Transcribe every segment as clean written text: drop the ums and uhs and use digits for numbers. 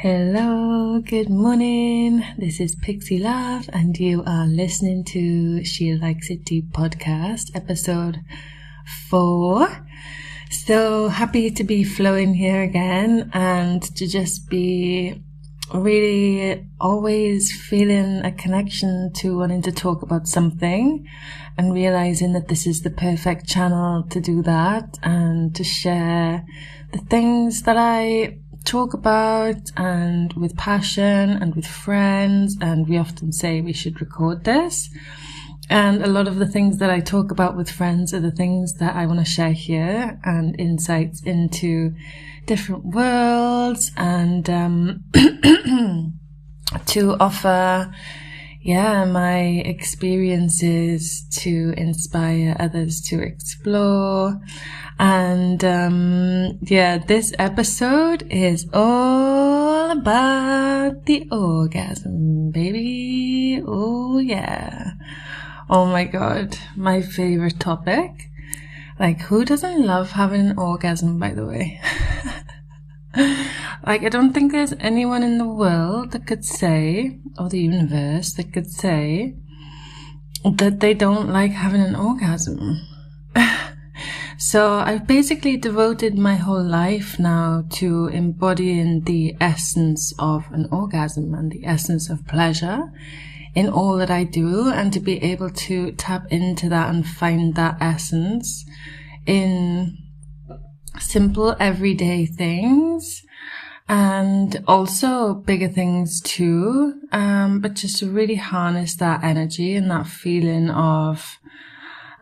Hello, good morning. This is Pixxie Love, and you are listening to She Likes It Deep podcast, episode 4. So happy to be flowing here again and to just be really always feeling a connection to wanting to talk about something and realizing that this is the perfect channel to do that and to share the things that I talk about and with passion and with friends. And we often say we should record this. And a lot of the things that I talk about with friends are the things that I want to share here, and insights into different worlds and to offer, my experiences to inspire others to explore. And this episode is all about the orgasm, baby. Oh yeah. Oh my god, my favorite topic. Like, who doesn't love having an orgasm, by the way? Like, I don't think there's anyone in the world that could say, or the universe that could say, that they don't like having an orgasm. So I've basically devoted my whole life now to embodying the essence of an orgasm and the essence of pleasure in all that I do, and to be able to tap into that and find that essence in simple everyday things and also bigger things too, but just to really harness that energy and that feeling of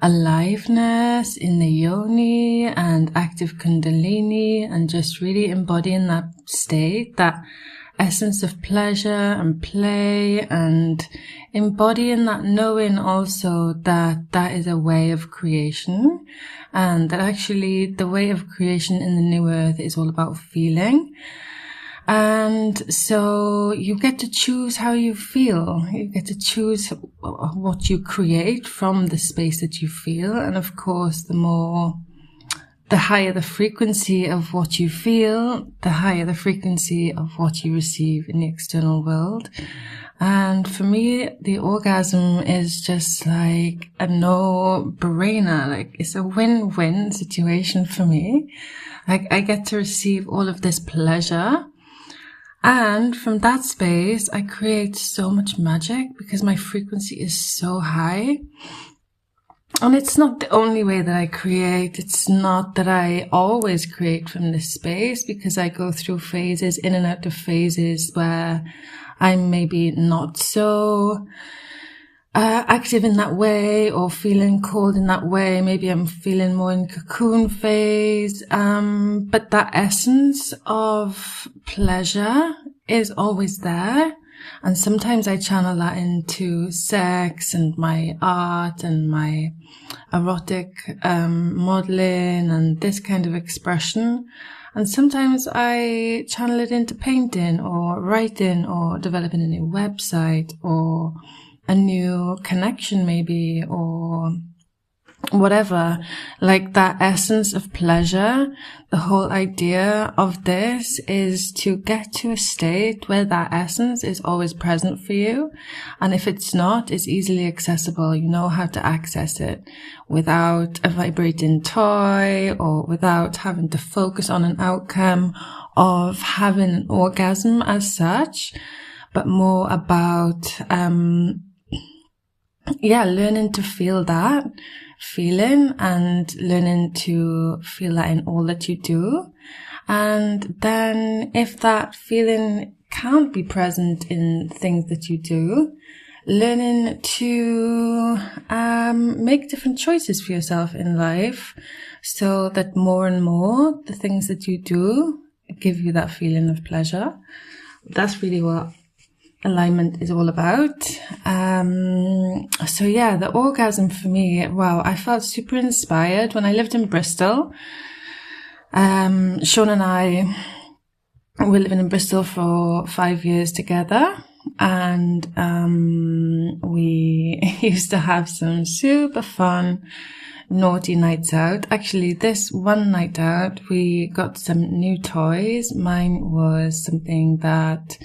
aliveness in the yoni and active kundalini, and just really embodying that state, that essence of pleasure and play, and embodying that knowing also that that is a way of creation, and that actually the way of creation in the new earth is all about feeling. And so you get to choose how you feel. You get to choose what you create from the space that you feel. And of course, the higher the frequency of what you feel, the higher the frequency of what you receive in the external world. And for me, the orgasm is just like a no-brainer. Like, it's a win-win situation for me. Like, I get to receive all of this pleasure. And from that space, I create so much magic because my frequency is so high. And it's not the only way that I create. It's not that I always create from this space, because I go through phases, in and out of phases, where I'm maybe not so active in that way, or feeling cold in that way. Maybe I'm feeling more in cocoon phase. But that essence of pleasure is always there. And sometimes I channel that into sex and my art and my erotic modeling and this kind of expression. And sometimes I channel it into painting or writing or developing a new website or a new connection maybe, or whatever. Like, that essence of pleasure, the whole idea of this is to get to a state where that essence is always present for you. And if it's not, it's easily accessible. You know how to access it without a vibrating toy, or without having to focus on an outcome of having an orgasm as such, but more about learning to feel that feeling and learning to feel that in all that you do. And then if that feeling can't be present in things that you do, learning to make different choices for yourself in life, so that more and more the things that you do give you that feeling of pleasure. That's really what alignment is all about. The orgasm for me, wow, I felt super inspired when I lived in Bristol. Sean and I were living in Bristol for 5 years together, and we used to have some super fun naughty nights out. Actually, this one night out, we got some new toys. Mine was something that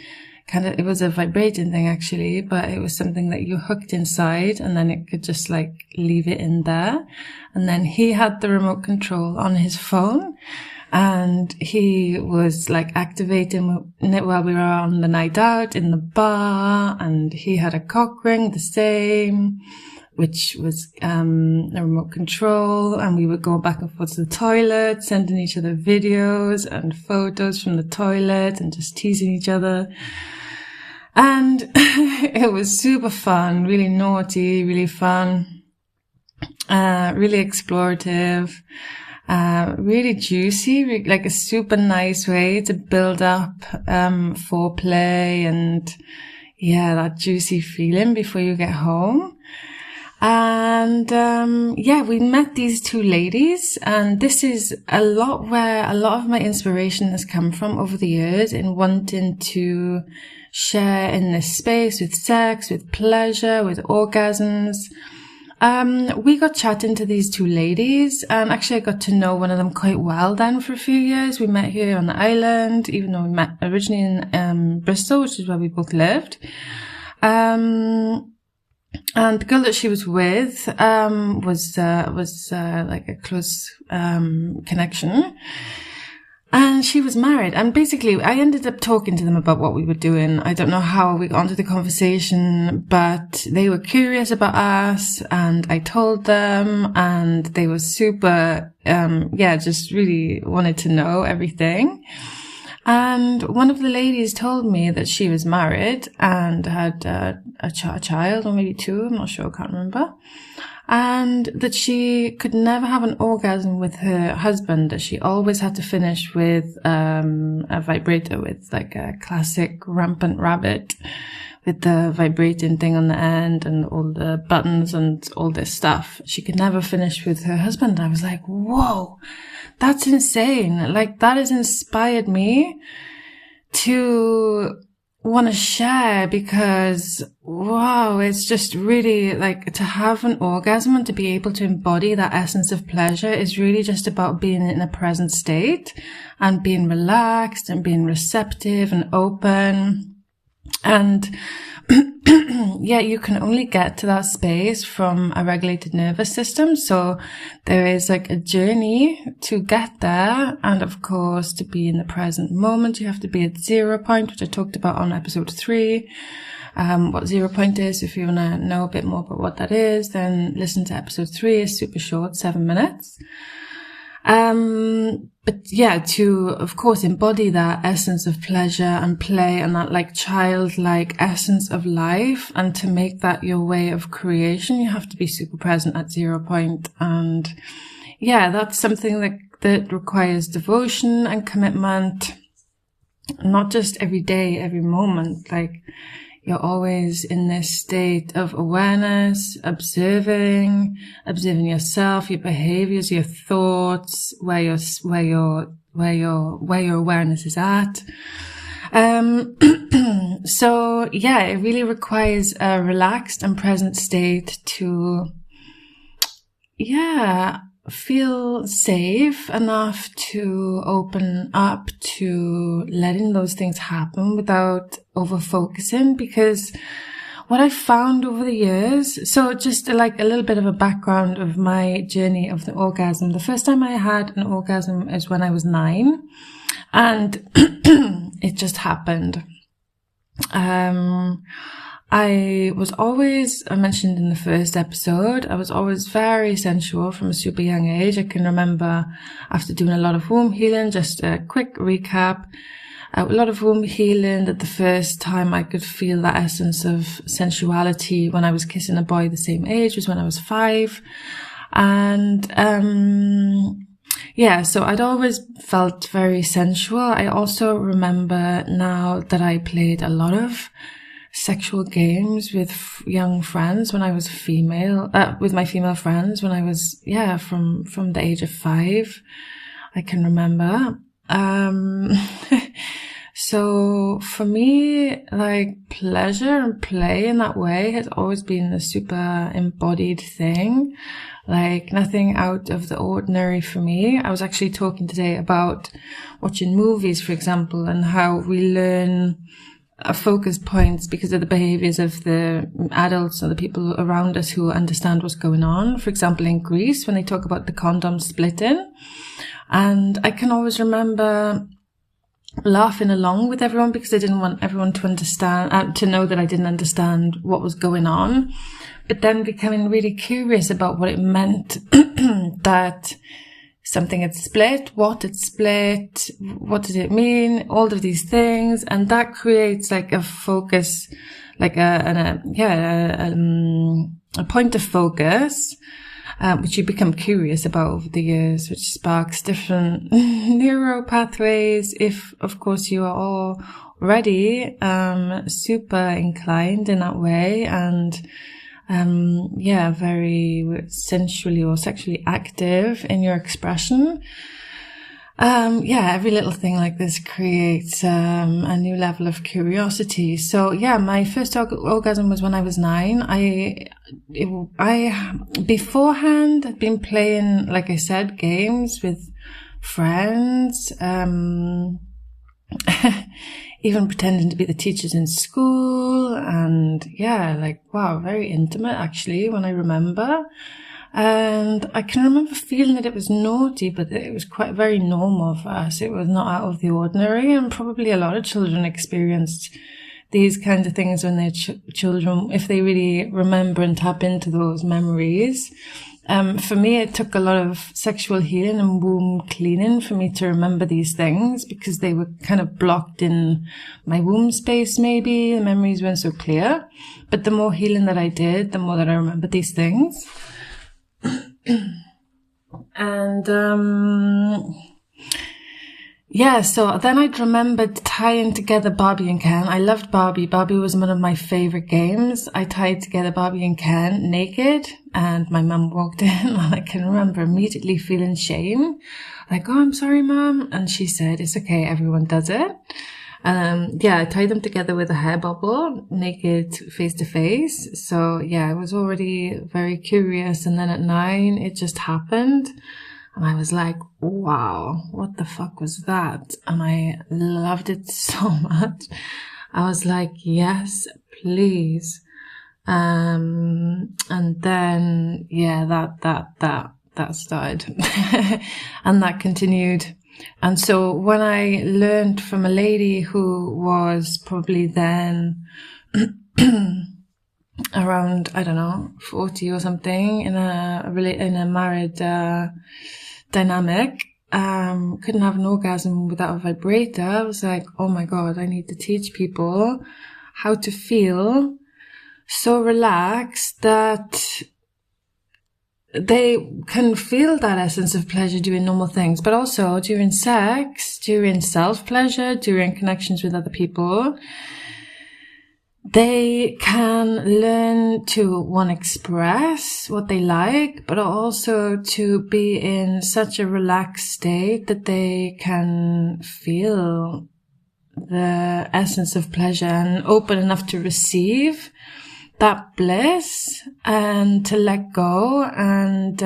it was a vibrating thing actually, but it was something that you hooked inside and then it could just like leave it in there. And then he had the remote control on his phone and he was like activating it while we were on the night out in the bar, and he had a cock ring, the same, which was a remote control, and we would go back and forth to the toilet, sending each other videos and photos from the toilet and just teasing each other. And it was super fun, really naughty, really fun, really explorative, really juicy, like a super nice way to build up foreplay and yeah, that juicy feeling before you get home. And we met these two ladies, and this is a lot where a lot of my inspiration has come from over the years in wanting to share in this space with sex, with pleasure, with orgasms. We got chatting to these two ladies, and actually I got to know one of them quite well then for a few years. We met here on the island, even though we met originally in Bristol, which is where we both lived. And the girl that she was with was like a close connection. And she was married. And basically, I ended up talking to them about what we were doing. I don't know how we got onto the conversation, but they were curious about us, and I told them, and they were super, just really wanted to know everything. And one of the ladies told me that she was married and had a child, or maybe two, I'm not sure, I can't remember. And that she could never have an orgasm with her husband, that she always had to finish with a vibrator, with like a classic rampant rabbit with the vibrating thing on the end and all the buttons and all this stuff. She could never finish with her husband. I was like, whoa, that's insane. Like, that has inspired me to want to share, because wow, it's just really like to have an orgasm and to be able to embody that essence of pleasure is really just about being in a present state and being relaxed and being receptive and open. And yeah, you can only get to that space from a regulated nervous system. So there is like a journey to get there. And of course, to be in the present moment, you have to be at 0 point, which I talked about on episode 3. What 0 point is. If you want to know a bit more about what that is, then listen to episode 3. It's super short, 7 minutes. But yeah, to, of course, embody that essence of pleasure and play and that like childlike essence of life, and to make that your way of creation, you have to be super present at 0 point. And yeah, that's something that requires devotion and commitment, not just every day, every moment. Like, you're always in this state of awareness, observing yourself, your behaviors, your thoughts, where your awareness is at. So yeah, it really requires a relaxed and present state to, feel safe enough to open up to letting those things happen without over focusing. Because what I found over the years, so just like a little bit of a background of my journey of the orgasm. The first time I had an orgasm is when I was 9, and it just happened. I was always, I mentioned in the first episode, I was always very sensual from a super young age. I can remember after doing a lot of womb healing, just a quick recap, a lot of womb healing, that the first time I could feel that essence of sensuality when I was kissing a boy the same age was when I was 5. And, so I'd always felt very sensual. I also remember now that I played a lot of sexual games with young friends when I was female, with my female friends when I was, from the age of 5, I can remember. So for me, like pleasure and play in that way has always been a super embodied thing, like nothing out of the ordinary for me. I was actually talking today about watching movies, for example, and how we learn focus points because of the behaviors of the adults or the people around us who understand what's going on. For example, in Greece, when they talk about the condom splitting, and I can always remember laughing along with everyone because I didn't want everyone to understand, to know that I didn't understand what was going on, but then becoming really curious about what it meant that something had split, what it split, what did it mean, all of these things, and that creates like a focus, like a point of focus, which you become curious about over the years, which sparks different neural pathways. If, of course, you are already super inclined in that way, and very sensually or sexually active in your expression. Every little thing like this creates a new level of curiosity. So my first orgasm was when I was 9. I beforehand had been playing, like I said, games with friends, even pretending to be the teachers in school, and very intimate actually when I remember. And I can remember feeling that it was naughty, but it was quite very normal for us. It was not out of the ordinary, and probably a lot of children experienced these kinds of things when they're children, if they really remember and tap into those memories. For me, it took a lot of sexual healing and womb cleaning for me to remember these things, because they were kind of blocked in my womb space, maybe. The memories weren't so clear. But the more healing that I did, the more that I remember these things. And, so then I'd remembered tying together Barbie and Ken. I loved Barbie. Barbie was one of my favorite games. I tied together Barbie and Ken naked, and my mum walked in, and I can remember immediately feeling shame. Like, oh, I'm sorry, Mum. And she said, it's okay, everyone does it. I tied them together with a hair bubble, naked, face to face. So I was already very curious. And then at 9, it just happened. And I was like, wow, what the fuck was that? And I loved it so much. I was like, yes, please. And then, that started and that continued. And so when I learned from a lady who was probably then around, 40 or something, in a married dynamic, couldn't have an orgasm without a vibrator, I was like, oh my God, I need to teach people how to feel so relaxed that they can feel that essence of pleasure doing normal things, but also during sex, during self-pleasure, during connections with other people. They can learn to, express what they like, but also to be in such a relaxed state that they can feel the essence of pleasure and open enough to receive that bliss and to let go. And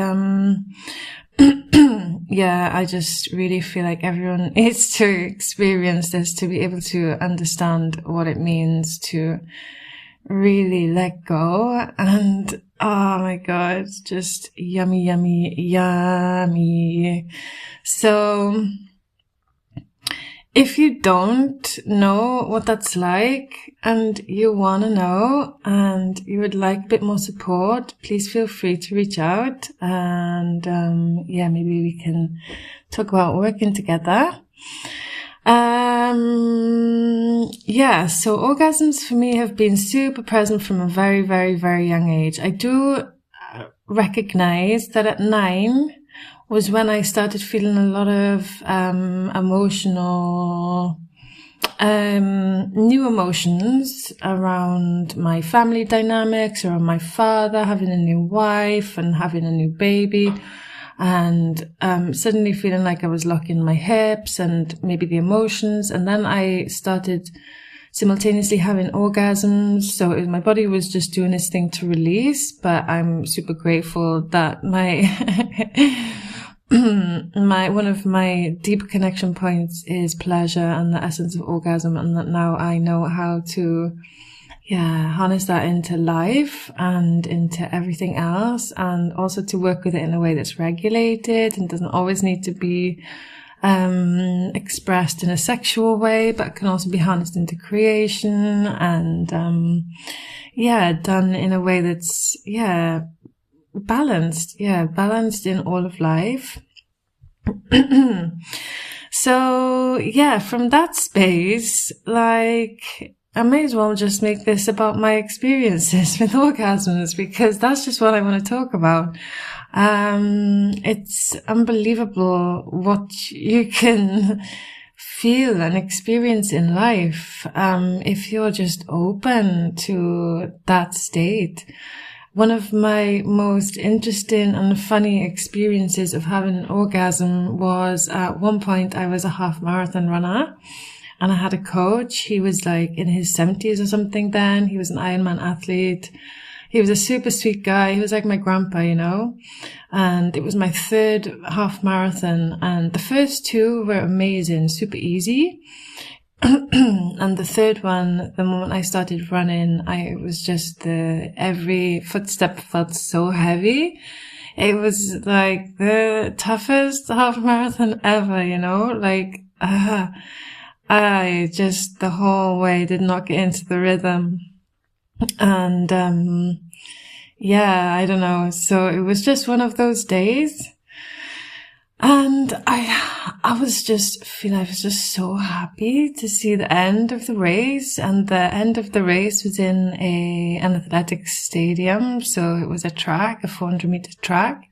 I just really feel like everyone needs to experience this to be able to understand what it means to really let go. And oh my God, just yummy, yummy, yummy. So if you don't know what that's like and you want to know and you would like a bit more support, please feel free to reach out, and maybe we can talk about working together. So orgasms for me have been super present from a very, very, very young age. I do recognize that at 9 was when I started feeling a lot of emotional, new emotions around my family dynamics, around my father having a new wife and having a new baby. and suddenly feeling like I was locking my hips and maybe the emotions. And then I started simultaneously having orgasms. So my body was just doing its thing to release, but I'm super grateful that my one of my deep connection points is pleasure and the essence of orgasm, and that now I know how to harness that into life and into everything else, and also to work with it in a way that's regulated and doesn't always need to be expressed in a sexual way, but can also be harnessed into creation and done in a way that's balanced in all of life. So from that space, like, I may as well just make this about my experiences with orgasms, because that's just what I want to talk about. It's unbelievable what you can feel and experience in life, if you're just open to that state. One of my most interesting and funny experiences of having an orgasm was, at one point I was a half marathon runner, and I had a coach. He was like in his 70s or something then. He was an Ironman athlete. He was a super sweet guy. He was like my grandpa, you know. And it was my third half marathon. And the first two were amazing, super easy. And the third one, the moment I started running, it was just every footstep felt so heavy. It was like the toughest half marathon ever, you know, like, I just the whole way did not get into the rhythm. And, I don't know. So it was just one of those days. And I was just so happy to see the end of the race. And the end of the race was in an athletics stadium. So it was a 400-meter track.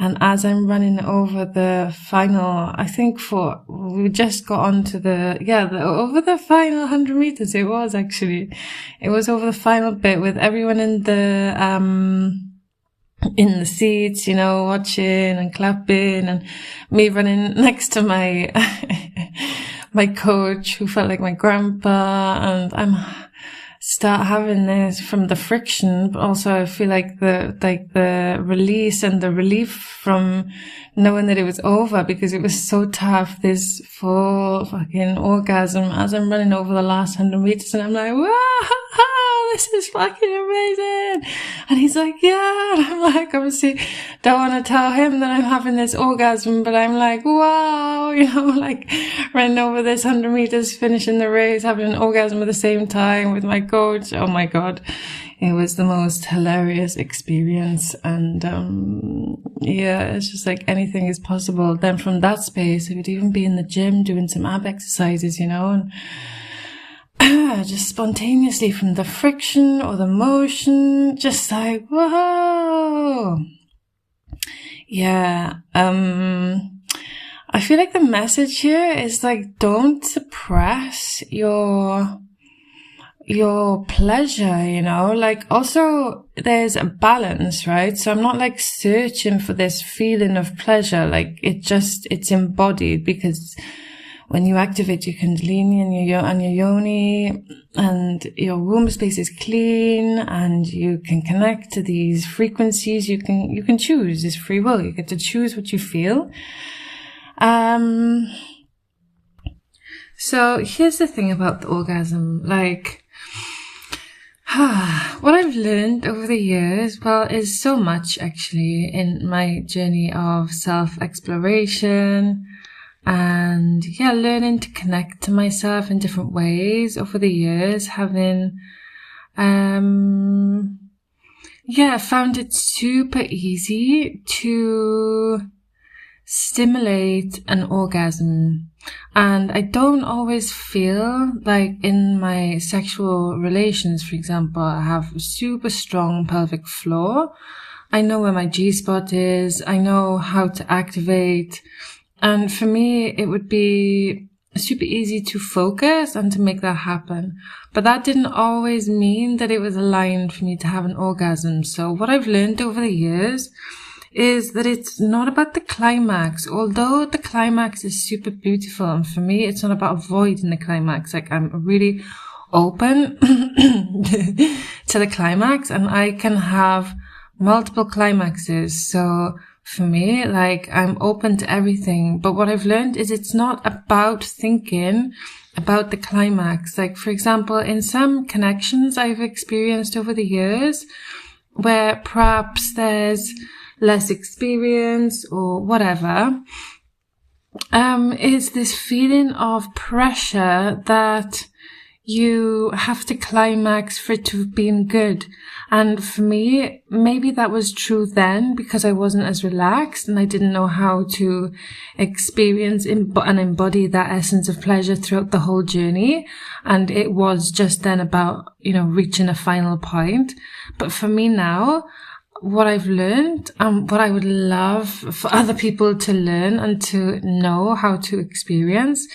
And as I'm running over the final, we just got onto over the final 100 meters. It was over the final bit with everyone in the seats, you know, watching and clapping, and me running next to my, my coach, who felt like my grandpa. And I'm start having this from the friction, but also I feel like the release and the relief from knowing that it was over, because it was so tough, this full fucking orgasm as I'm running over the last 100 meters, and I'm like, wow, this is fucking amazing. And he's like, yeah. And I'm like, obviously don't want to tell him that I'm having this orgasm, but I'm like, wow, you know, like running over this 100 meters, finishing the race, having an orgasm at the same time with my coach. Oh my God. It was the most hilarious experience. And, it's just like anything is possible. Then from that space, I would even be in the gym doing some ab exercises, you know, and just spontaneously from the friction or the motion, just like, whoa. Yeah. I feel like the message here is like, don't suppress your pleasure, you know, like also there's a balance, right? So I'm not like searching for this feeling of pleasure. Like it's embodied, because when you activate your kundalini and your yoni, and your womb space is clean, and you can connect to these frequencies, you can choose. It's free will. You get to choose what you feel. So here's the thing about the orgasm, like, what I've learned over the years, is so much actually in my journey of self-exploration and, learning to connect to myself in different ways over the years, having, found it super easy to stimulate an orgasm. And I don't always feel like in my sexual relations, for example, I have a super strong pelvic floor. I know where my G-spot is. I know how to activate. And for me, it would be super easy to focus and to make that happen. But that didn't always mean that it was aligned for me to have an orgasm. So what I've learned over the years is that it's not about the climax, although the climax is super beautiful. And for me, it's not about avoiding the climax. Like, I'm really open to the climax, and I can have multiple climaxes. So for me, like, I'm open to everything. But what I've learned is it's not about thinking about the climax. Like, for example, in some connections I've experienced over the years where perhaps there's less experience or whatever, is this feeling of pressure that you have to climax for it to have been good. And for me, maybe that was true then because I wasn't as relaxed and I didn't know how to experience and embody that essence of pleasure throughout the whole journey. And it was just then about, reaching a final point. But for me now, what I've learned, what I would love for other people to learn and to know how to experience,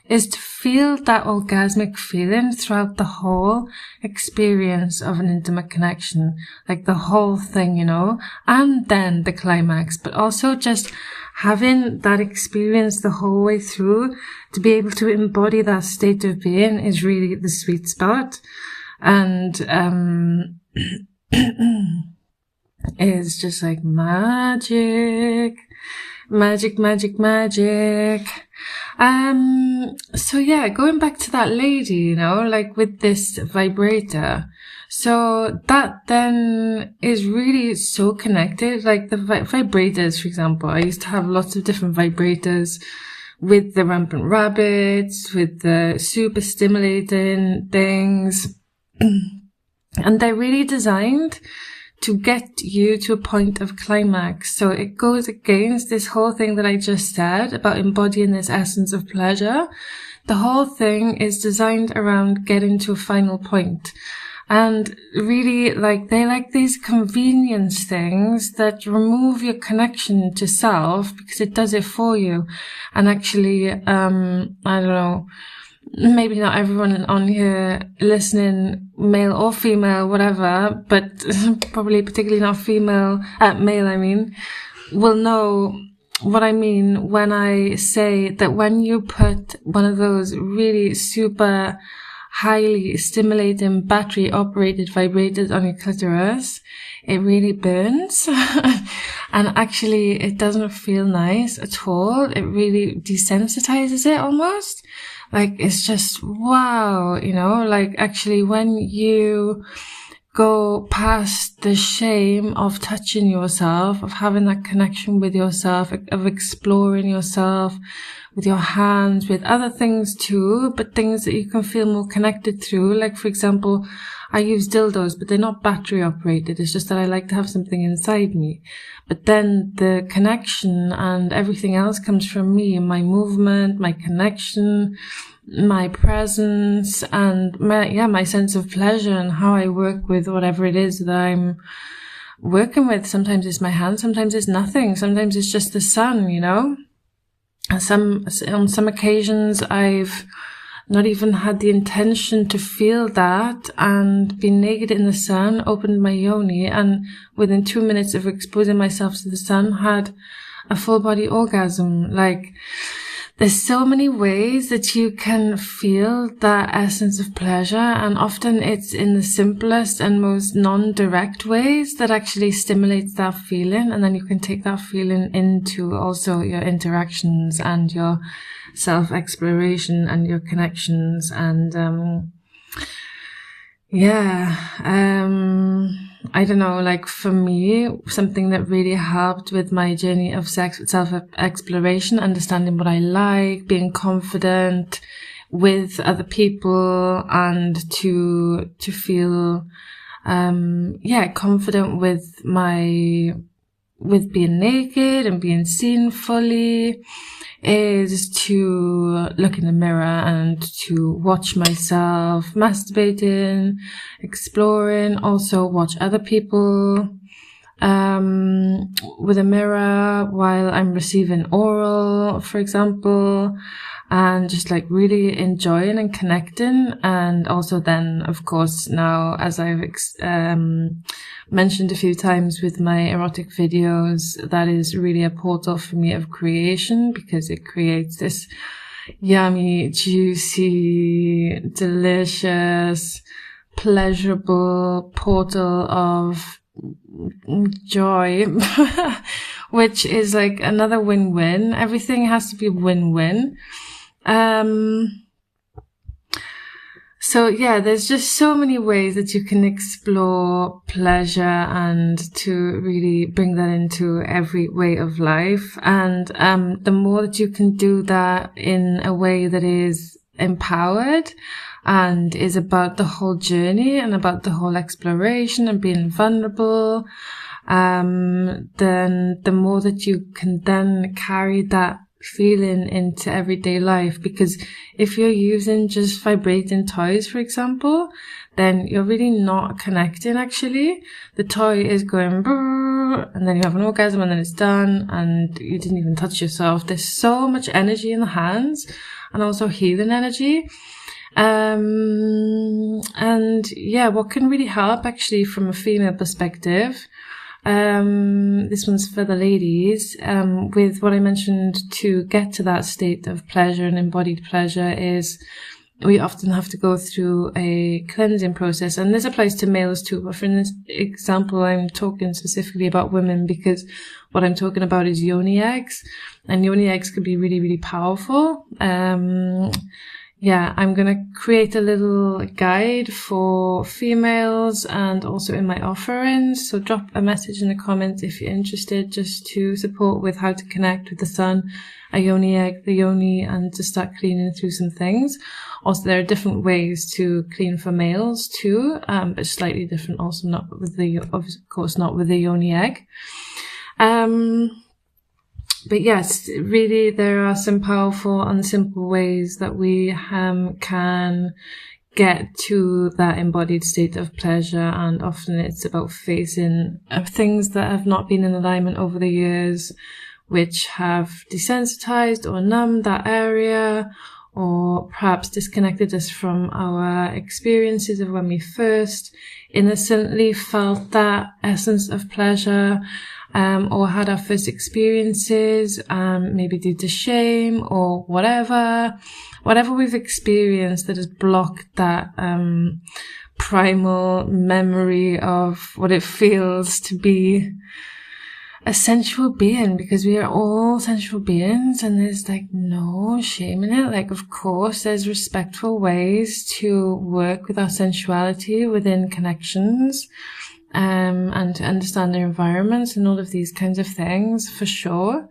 is to feel that orgasmic feeling throughout the whole experience of an intimate connection. Like the whole thing, and then the climax, but also just having that experience the whole way through to be able to embody that state of being is really the sweet spot. And, it's just like magic. So yeah, going back to that lady, like with this vibrator. So that then is really so connected. Like the vibrators, for example, I used to have lots of different vibrators with the rampant rabbits, with the super stimulating things. And they're really designed to get you to a point of climax. So it goes against this whole thing that I just said about embodying this essence of pleasure. The whole thing is designed around getting to a final point. And really, they like these convenience things that remove your connection to self because it does it for you. And actually, I don't know, maybe not everyone on here listening, male or female, whatever, but probably particularly not male, will know what I mean when I say that when you put one of those really super highly stimulating battery operated vibrators on your clitoris, it really burns. And actually it doesn't feel nice at all. It really desensitizes it almost. Like, it's just, wow, actually when you go past the shame of touching yourself, of having that connection with yourself, of exploring yourself with your hands, with other things too, but things that you can feel more connected through. Like, for example, I use dildos, but they're not battery operated. It's just that I like to have something inside me. But then the connection and everything else comes from me, my movement, my connection, my presence, and my sense of pleasure and how I work with whatever it is that I'm working with. Sometimes it's my hand, sometimes it's nothing, sometimes it's just the sun, On some occasions I've not even had the intention to feel that and been naked in the sun, opened my yoni, and within 2 minutes of exposing myself to the sun had a full body orgasm. Like, there's so many ways that you can feel that essence of pleasure, and often it's in the simplest and most non-direct ways that actually stimulates that feeling, and then you can take that feeling into also your interactions and your self-exploration and your connections. And I don't know, like for me, something that really helped with my journey of self-exploration, understanding what I like, being confident with other people, and to feel confident with being naked and being seen fully, is to look in the mirror and to watch myself masturbating, exploring, also watch other people with a mirror while I'm receiving oral, for example. and just like really enjoying and connecting. And also then, of course, now, as I've mentioned a few times with my erotic videos, that is really a portal for me of creation, because it creates this yummy, juicy, delicious, pleasurable portal of joy, which is like another win-win. Everything has to be win-win. So yeah, there's just so many ways that you can explore pleasure and to really bring that into every way of life. And the more that you can do that in a way that is empowered and is about the whole journey and about the whole exploration and being vulnerable, then the more that you can then carry that feeling into everyday life. Because if you're using just vibrating toys, for example, then you're really not connecting. Actually, the toy is going brrr, and then you have an orgasm and then it's done and you didn't even touch yourself. There's so much energy in the hands, and also healing energy. And yeah, what can really help actually from a female perspective, this one's for the ladies, with what I mentioned to get to that state of pleasure and embodied pleasure, is we often have to go through a cleansing process. And this applies to males too, but for this example, I'm talking specifically about women, because what I'm talking about is yoni eggs, and yoni eggs can be really, really powerful. Yeah, I'm going to create a little guide for females and also in my offerings. So drop a message in the comments if you're interested, just to support with how to connect with the sun, a yoni egg, the yoni, and to start cleaning through some things. Also, there are different ways to clean for males too, but slightly different. Also, not with the, of course, not with the yoni egg. But yes, really, there are some powerful and simple ways that we can get to that embodied state of pleasure. And often it's about facing things that have not been in alignment over the years, which have desensitized or numbed that area, or perhaps disconnected us from our experiences of when we first innocently felt that essence of pleasure. Or had our first experiences, maybe due to shame or whatever we've experienced that has blocked that, primal memory of what it feels to be a sensual being, because we are all sensual beings, and there's like no shame in it. Like, of course, there's respectful ways to work with our sensuality within connections. And to understand their environments and all of these kinds of things, for sure.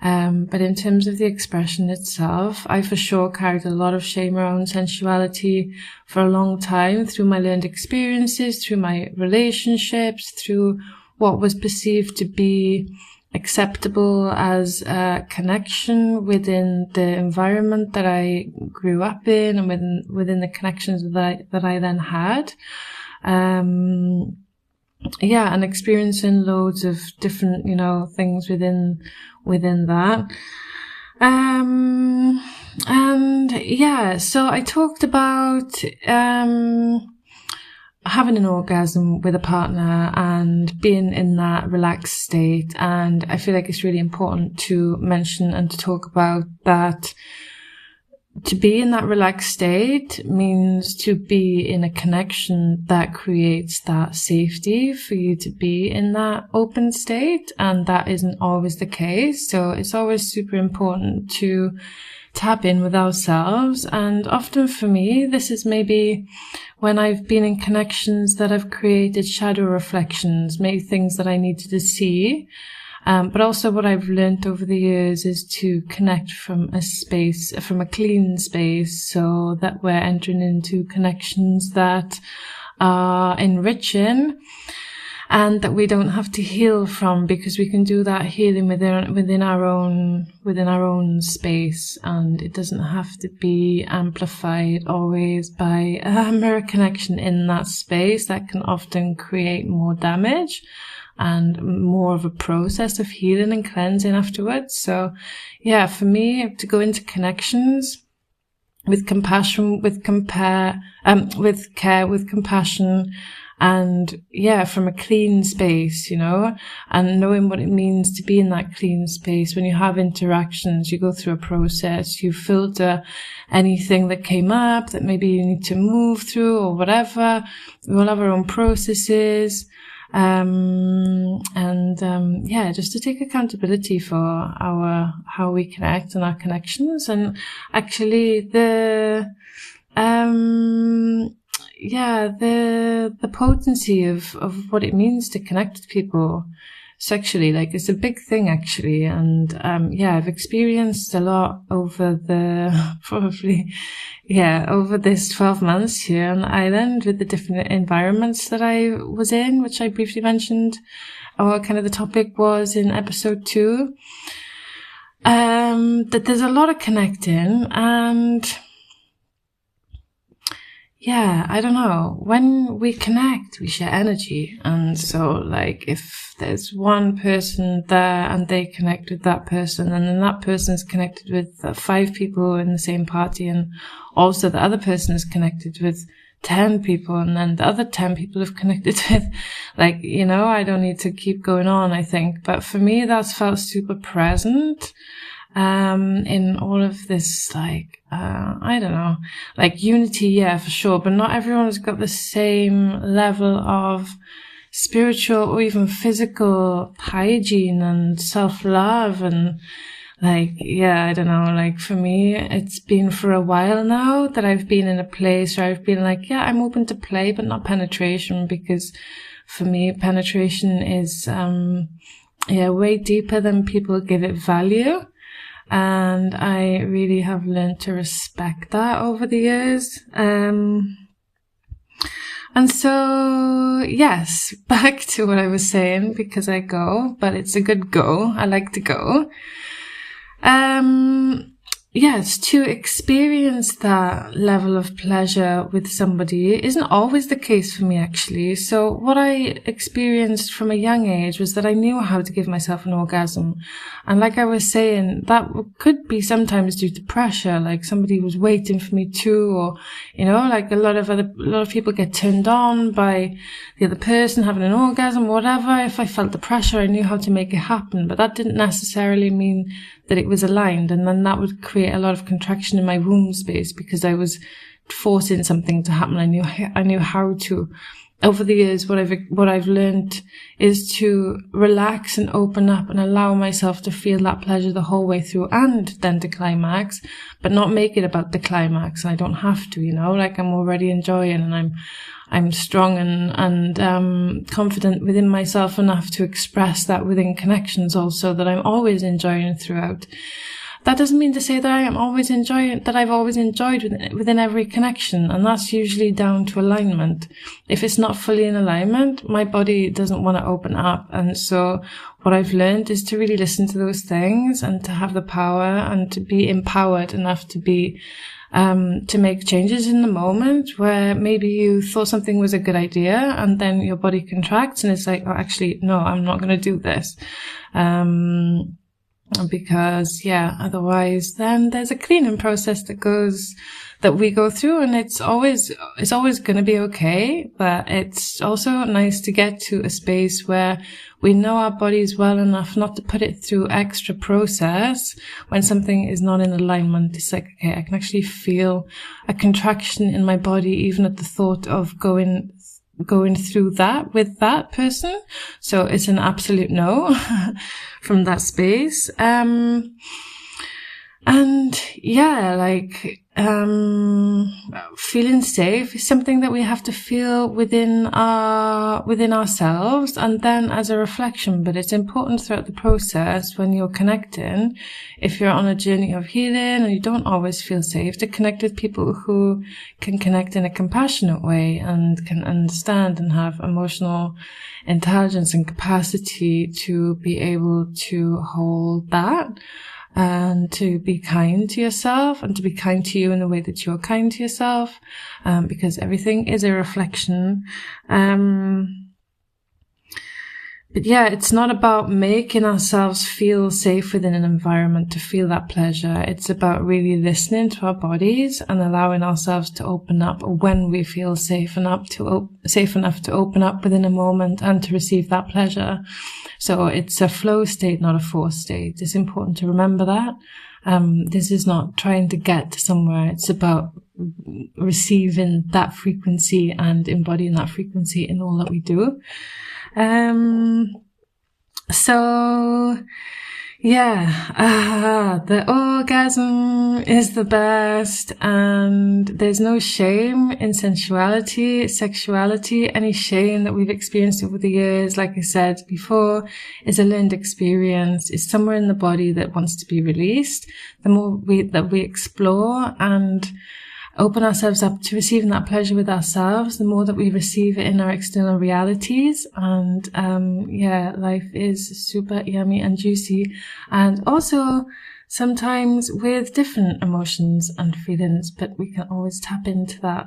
But in terms of the expression itself, I for sure carried a lot of shame around sensuality for a long time, through my learned experiences, through my relationships, through what was perceived to be acceptable as a connection within the environment that I grew up in, and within the connections that I then had. Yeah, and experiencing loads of different, things within that. And yeah, so I talked about, having an orgasm with a partner and being in that relaxed state. And I feel like it's really important to mention and to talk about that. To be in that relaxed state means to be in a connection that creates that safety for you to be in that open state. And that isn't always the case. So it's always super important to tap in with ourselves. And often for me, this is maybe when I've been in connections that have created shadow reflections, maybe things that I needed to see. But also what I've learned over the years is to connect from a clean space, so that we're entering into connections that are enriching and that we don't have to heal from, because we can do that healing within our own space, and it doesn't have to be amplified always by a mirror connection in that space that can often create more damage. and more of a process of healing and cleansing afterwards. So yeah, for me, to go into connections with compassion, with care, with compassion, and yeah, from a clean space, you know, and knowing what it means to be in that clean space. When you have interactions, you go through a process, you filter anything that came up that maybe you need to move through or whatever. We all have our own processes. Yeah, just to take accountability for how we connect and our connections, and actually the potency of what it means to connect with people sexually. Like, it's a big thing actually. And, I've experienced a lot over over this 12 months here on the island with the different environments that I was in, which I briefly mentioned, or kind of the topic was in episode 2. That there's a lot of connecting, and yeah, I don't know. When we connect, we share energy. And so, like, if there's one person there and they connect with that person, and then that person's connected with 5 people in the same party, and also the other person is connected with 10 people, and then the other 10 people have connected with, like, you know, I don't need to keep going on, I think. But for me, that's felt super present. In all of this, like, I don't know, like unity, yeah, for sure, but not everyone has got the same level of spiritual or even physical hygiene and self-love. And like, yeah, I don't know, like for me, it's been for a while now that I've been in a place where I've been like, yeah, I'm open to play, but not penetration, because for me, penetration is, way deeper than people give it value. And I really have learned to respect that over the years. And so, yes, back to what I was saying, because I go, but it's a good go. I like to go. Yes, to experience that level of pleasure with somebody isn't always the case for me, actually. So what I experienced from a young age was that I knew how to give myself an orgasm. And like I was saying, that could be sometimes due to pressure, like somebody was waiting for me to, or, you know, like a lot of people get turned on by the other person having an orgasm, whatever. If I felt the pressure, I knew how to make it happen, but that didn't necessarily mean that it was aligned. And then that would create a lot of contraction in my womb space because I was forcing something to happen. I knew how to. Over the years, what I've learned is to relax and open up and allow myself to feel that pleasure the whole way through, and then to climax, but not make it about the climax. I don't have to, you know, like I'm already enjoying, and I'm strong and confident within myself enough to express that within connections also, that I'm always enjoying throughout. That doesn't mean to say that I've always enjoyed within every connection. And that's usually down to alignment. If it's not fully in alignment, my body doesn't want to open up. And so what I've learned is to really listen to those things and to have the power and to be empowered enough to be, to make changes in the moment where maybe you thought something was a good idea and then your body contracts and it's like, oh, actually, no, I'm not going to do this. Because otherwise then there's a cleaning process that we go through, and it's always going to be okay. But it's also nice to get to a space where we know our bodies well enough not to put it through extra process when something is not in alignment. It's like, okay, I can actually feel a contraction in my body even at the thought of going through that with that person. So it's an absolute no from that space. Feeling safe is something that we have to feel within ourselves and then as a reflection. But it's important throughout the process when you're connecting, if you're on a journey of healing and you don't always feel safe, to connect with people who can connect in a compassionate way and can understand and have emotional intelligence and capacity to be able to hold that. And to be kind to yourself and to be kind to you in the way that you're kind to yourself, because everything is a reflection. But yeah, it's not about making ourselves feel safe within an environment to feel that pleasure. It's about really listening to our bodies and allowing ourselves to open up when we feel safe enough to open up within a moment and to receive that pleasure. So it's a flow state, not a force state. It's important to remember that. This is not trying to get to somewhere. It's about receiving that frequency and embodying that frequency in all that we do. So yeah, the orgasm is the best, and there's no shame in sensuality, sexuality. Any shame that we've experienced over the years, like I said before, is a learned experience. It's somewhere in the body that wants to be released. The more that we explore and open ourselves up to receiving that pleasure with ourselves, the more that we receive it in our external realities. And life is super yummy and juicy, and also sometimes with different emotions and feelings, but we can always tap into that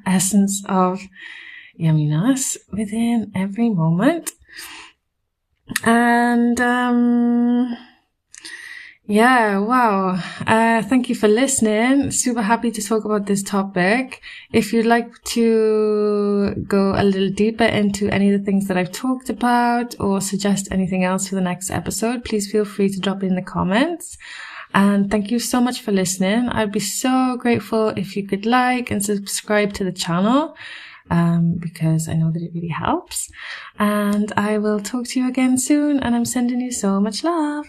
essence of yumminess within every moment. And thank you for listening. Super happy to talk about this topic. If you'd like to go a little deeper into any of the things that I've talked about or suggest anything else for the next episode, please feel free to drop it in the comments. And thank you so much for listening. I'd be so grateful if you could like and subscribe to the channel, because I know that it really helps. And I will talk to you again soon, and I'm sending you so much love.